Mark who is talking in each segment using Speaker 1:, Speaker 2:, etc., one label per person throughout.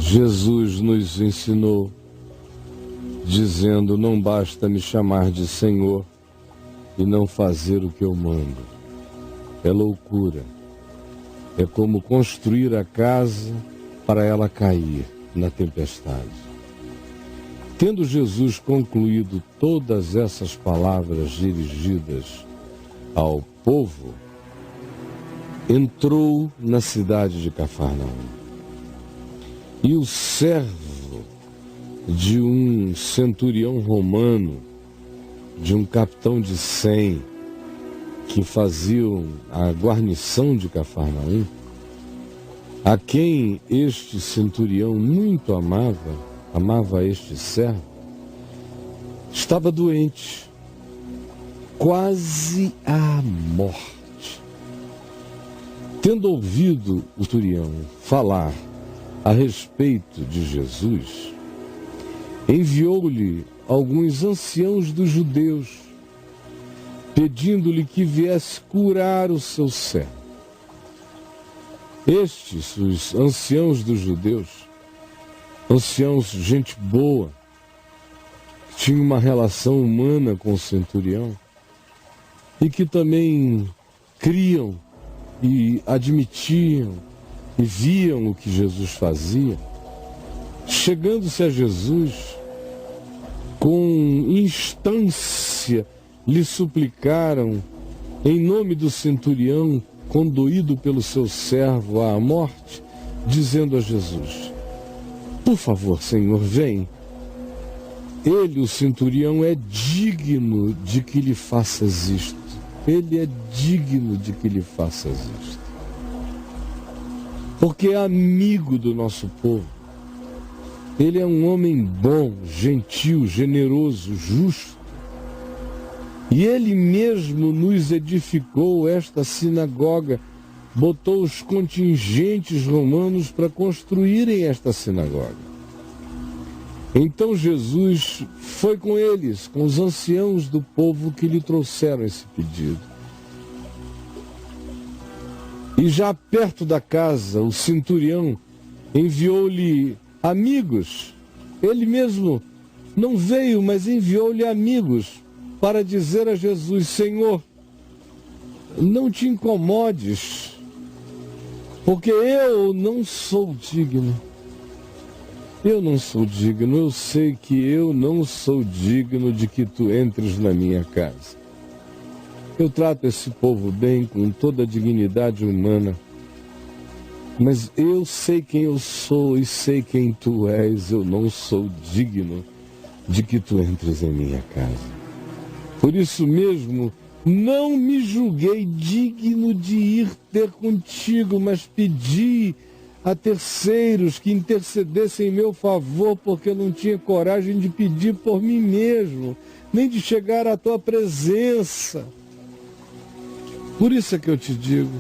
Speaker 1: Jesus nos ensinou, dizendo: não basta me chamar de Senhor e não fazer o que eu mando. É loucura. É como construir a casa para ela cair na tempestade. Tendo Jesus concluído todas essas palavras dirigidas ao povo, entrou na cidade de Cafarnaum. E o servo de um centurião romano, de um capitão de 100, que faziam a guarnição de Cafarnaum, a quem este centurião muito amava este servo, estava doente, quase à morte. Tendo ouvido o centurião falar a respeito de Jesus, enviou-lhe alguns anciãos dos judeus, pedindo-lhe que viesse curar o seu servo. Estes, os anciãos dos judeus, anciãos, gente boa, que tinha uma relação humana com o centurião e que também criam e admitiam e viam o que Jesus fazia, chegando-se a Jesus, com instância, lhe suplicaram, em nome do centurião, conduído pelo seu servo à morte, dizendo a Jesus: por favor, Senhor, vem. Ele, o centurião, é digno de que lhe faças isto. Ele é digno de que lhe faças isto. Porque é amigo do nosso povo. Ele é um homem bom, gentil, generoso, justo. E ele mesmo nos edificou esta sinagoga, botou os contingentes romanos para construírem esta sinagoga. Então Jesus foi com eles, com os anciãos do povo que lhe trouxeram esse pedido. E já perto da casa, o centurião enviou-lhe amigos. Ele mesmo não veio, mas enviou-lhe amigos para dizer a Jesus: Senhor, não te incomodes, porque eu não sou digno. Eu não sou digno, eu sei que eu não sou digno de que tu entres na minha casa. Eu trato esse povo bem, com toda a dignidade humana, mas eu sei quem eu sou e sei quem tu és. Eu não sou digno de que tu entres em minha casa. Por isso mesmo, não me julguei digno de ir ter contigo, mas pedi a terceiros que intercedessem em meu favor, porque eu não tinha coragem de pedir por mim mesmo, nem de chegar à tua presença. Por isso é que eu te digo,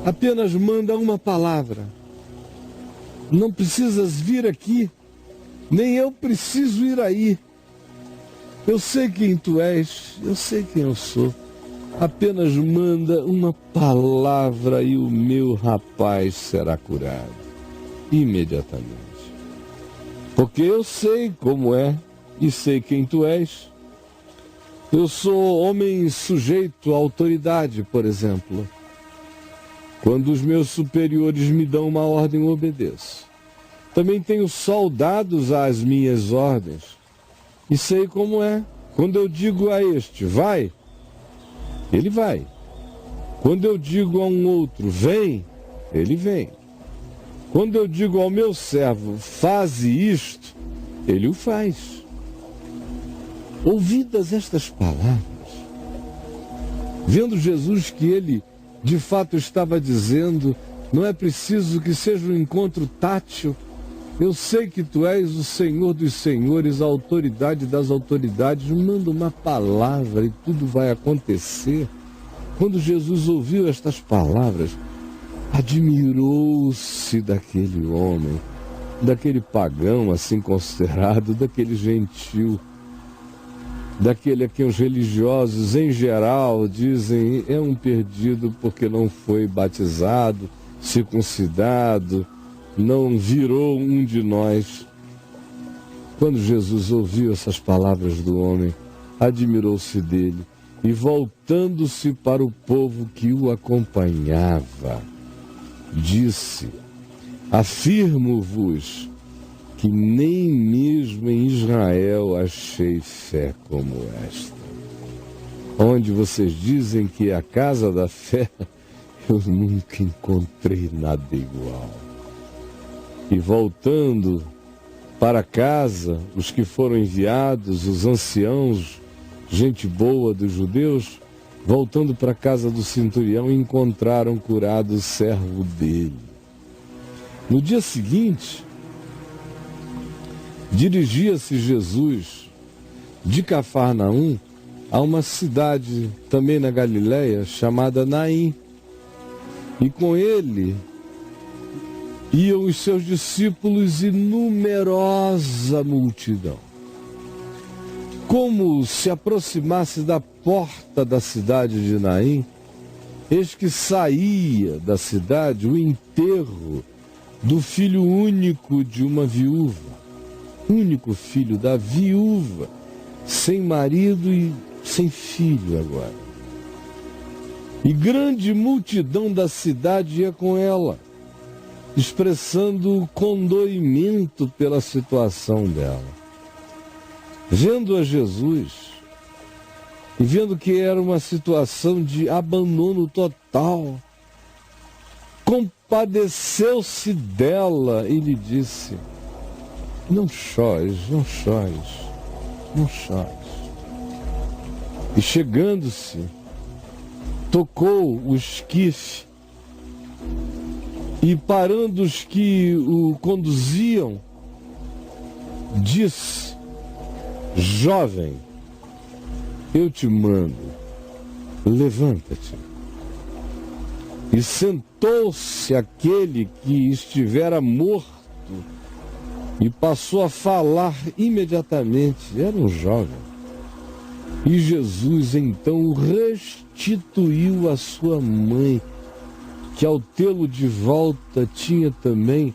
Speaker 1: apenas manda uma palavra. Não precisas vir aqui, nem eu preciso ir aí. Eu sei quem tu és, eu sei quem eu sou. Apenas manda uma palavra e o meu rapaz será curado imediatamente. Porque eu sei como é e sei quem tu és. Eu sou homem sujeito à autoridade, por exemplo. Quando os meus superiores me dão uma ordem, eu obedeço. Também tenho soldados às minhas ordens. E sei como é. Quando eu digo a este, vai, ele vai. Quando eu digo a um outro, vem, ele vem. Quando eu digo ao meu servo, faze isto, ele o faz. Ouvidas estas palavras, vendo Jesus que ele de fato estava dizendo, não é preciso que seja um encontro tátil. Eu sei que tu és o Senhor dos senhores, a autoridade das autoridades. Manda uma palavra e tudo vai acontecer. Quando Jesus ouviu estas palavras, admirou-se daquele homem, daquele pagão assim considerado, daquele gentil, daquele a quem os religiosos em geral dizem é um perdido porque não foi batizado, circuncidado, não virou um de nós. Quando Jesus ouviu essas palavras do homem, admirou-se dele e, voltando-se para o povo que o acompanhava, disse: afirmo-vos que nem mesmo em Israel achei fé como esta. Onde vocês dizem que é a casa da fé, eu nunca encontrei nada igual. E voltando para casa, os que foram enviados, os anciãos, gente boa dos judeus, voltando para a casa do centurião, encontraram curado o servo dele. No dia seguinte, dirigia-se Jesus de Cafarnaum a uma cidade também na Galileia chamada Naim. E com ele iam os seus discípulos e numerosa multidão. Como se aproximasse da porta da cidade de Naim, eis que saía da cidade o enterro do filho único de uma viúva, único filho da viúva, sem marido e sem filho agora. E grande multidão da cidade ia com ela, expressando condoimento pela situação dela. Vendo a Jesus e vendo que era uma situação de abandono total, compadeceu-se dela e lhe disse: não chores, não chores, não chores. E chegando-se, tocou o esquife e, parando os que o conduziam, disse: jovem, eu te mando, levanta-te. E sentou-se aquele que estivera morto e passou a falar imediatamente. Era um jovem. E Jesus então o restituiu à sua mãe, que ao tê-lo de volta tinha também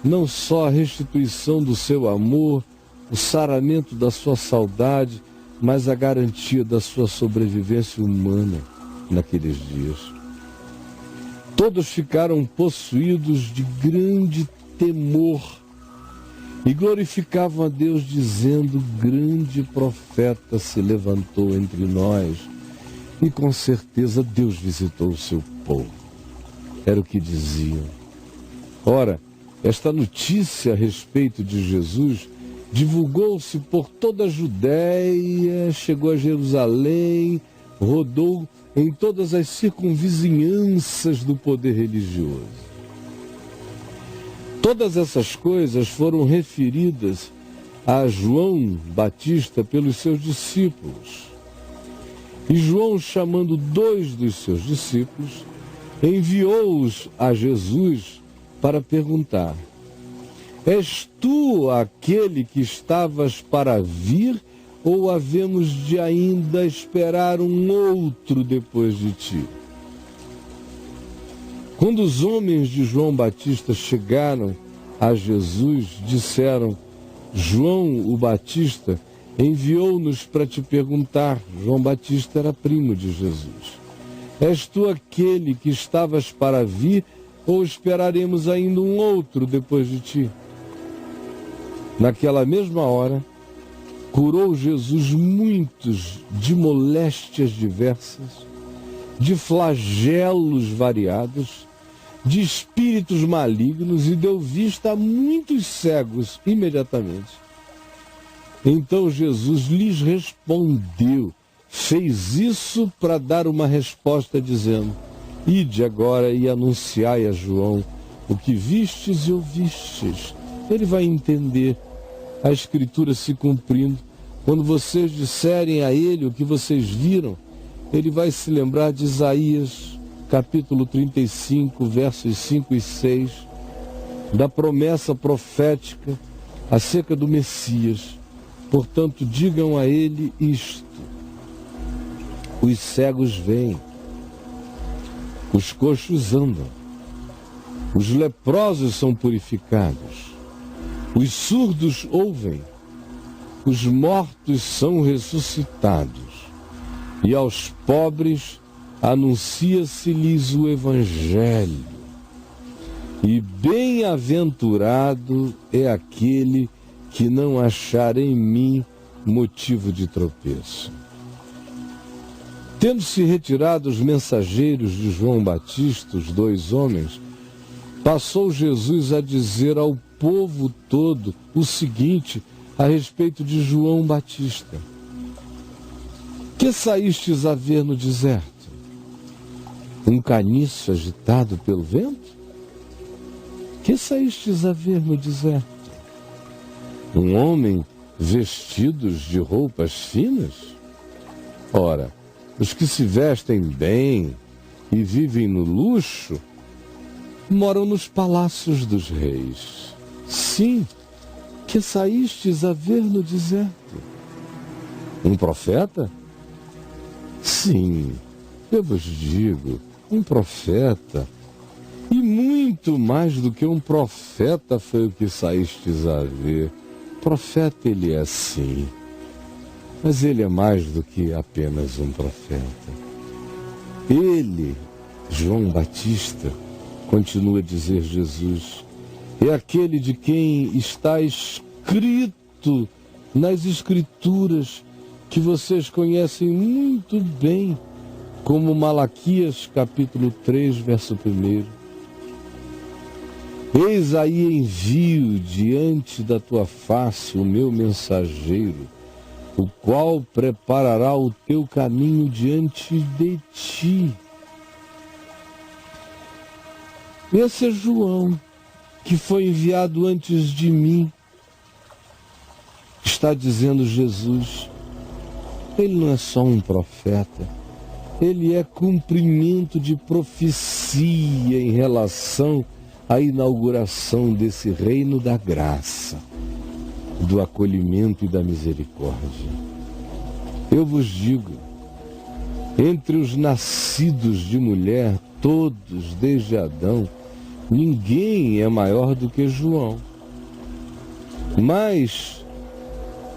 Speaker 1: não só a restituição do seu amor, o saramento da sua saudade, mas a garantia da sua sobrevivência humana naqueles dias. Todos ficaram possuídos de grande temor e glorificavam a Deus, dizendo: grande profeta se levantou entre nós, e com certeza Deus visitou o seu povo. Era o que diziam. Ora, esta notícia a respeito de Jesus divulgou-se por toda a Judéia, chegou a Jerusalém, rodou em todas as circunvizinhanças do poder religioso. Todas essas coisas foram referidas a João Batista pelos seus discípulos. E João, chamando 2 dos seus discípulos, enviou-os a Jesus para perguntar: és tu aquele que estavas para vir, ou havemos de ainda esperar um outro depois de ti? Quando os homens de João Batista chegaram a Jesus, disseram: João o Batista enviou-nos para te perguntar. João Batista era primo de Jesus: és tu aquele que estavas para vir, ou esperaremos ainda um outro depois de ti? Naquela mesma hora, curou Jesus muitos de moléstias diversas, de flagelos variados, de espíritos malignos, e deu vista a muitos cegos imediatamente. Então Jesus lhes respondeu, fez isso para dar uma resposta, dizendo: ide agora e anunciai a João o que vistes e ouvistes. Ele vai entender a Escritura se cumprindo. Quando vocês disserem a ele o que vocês viram, ele vai se lembrar de Isaías, capítulo 35, versos 5 e 6, da promessa profética acerca do Messias. Portanto, digam a ele isto: os cegos veem, os coxos andam, Os leprosos são purificados, os surdos ouvem, os mortos são ressuscitados, e aos pobres anuncia-se-lhes o Evangelho. E bem-aventurado é aquele que não achar em mim motivo de tropeço. Tendo-se retirado os mensageiros de João Batista, os 2 homens, passou Jesus a dizer ao povo todo o seguinte a respeito de João Batista: que saístes a ver no deserto? Um caniço agitado pelo vento? Que saístes a ver no deserto? Um homem vestidos de roupas finas? Ora, os que se vestem bem e vivem no luxo moram nos palácios dos reis. Sim, que saístes a ver no deserto? Um profeta? Sim, eu vos digo, um profeta. E muito mais do que um profeta foi o que saístes a ver. Profeta ele é sim, mas ele é mais do que apenas um profeta. Ele, João Batista, continua a dizer Jesus, é aquele de quem está escrito nas Escrituras, que vocês conhecem muito bem, como Malaquias capítulo 3, verso 1. Eis aí envio diante da tua face o meu mensageiro, o qual preparará o teu caminho diante de ti. Esse é João, que foi enviado antes de mim. Está dizendo Jesus, ele não é só um profeta, ele é cumprimento de profecia em relação à inauguração desse reino da graça, do acolhimento e da misericórdia. Eu vos digo, entre os nascidos de mulher, todos desde Adão, ninguém é maior do que João. Mas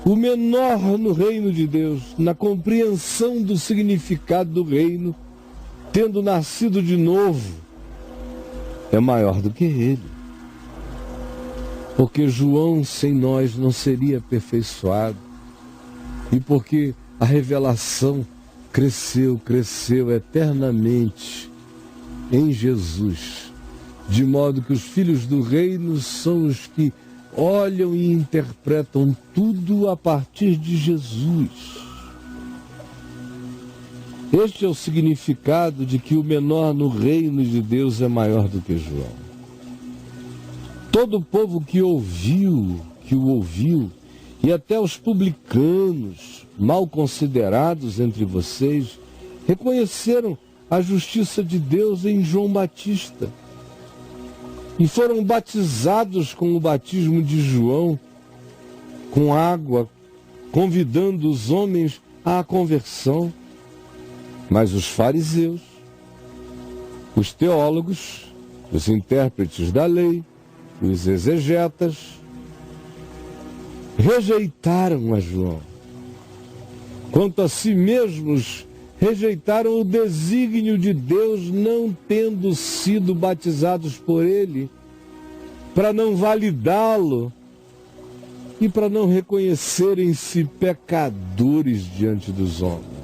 Speaker 1: o menor no reino de Deus, na compreensão do significado do reino, tendo nascido de novo, é maior do que ele. Porque João sem nós não seria aperfeiçoado. E porque a revelação cresceu eternamente em Jesus. De modo que os filhos do reino são os que olham e interpretam tudo a partir de Jesus. Este é o significado de que o menor no reino de Deus é maior do que João. Todo o povo que o ouviu, e até os publicanos, mal considerados entre vocês, reconheceram a justiça de Deus em João Batista. E foram batizados com o batismo de João, com água, convidando os homens à conversão. Mas os fariseus, os teólogos, os intérpretes da lei, os exegetas, rejeitaram a João. Quanto a si mesmos, rejeitaram o desígnio de Deus, não tendo sido batizados por ele, para não validá-lo e para não reconhecerem-se pecadores diante dos homens.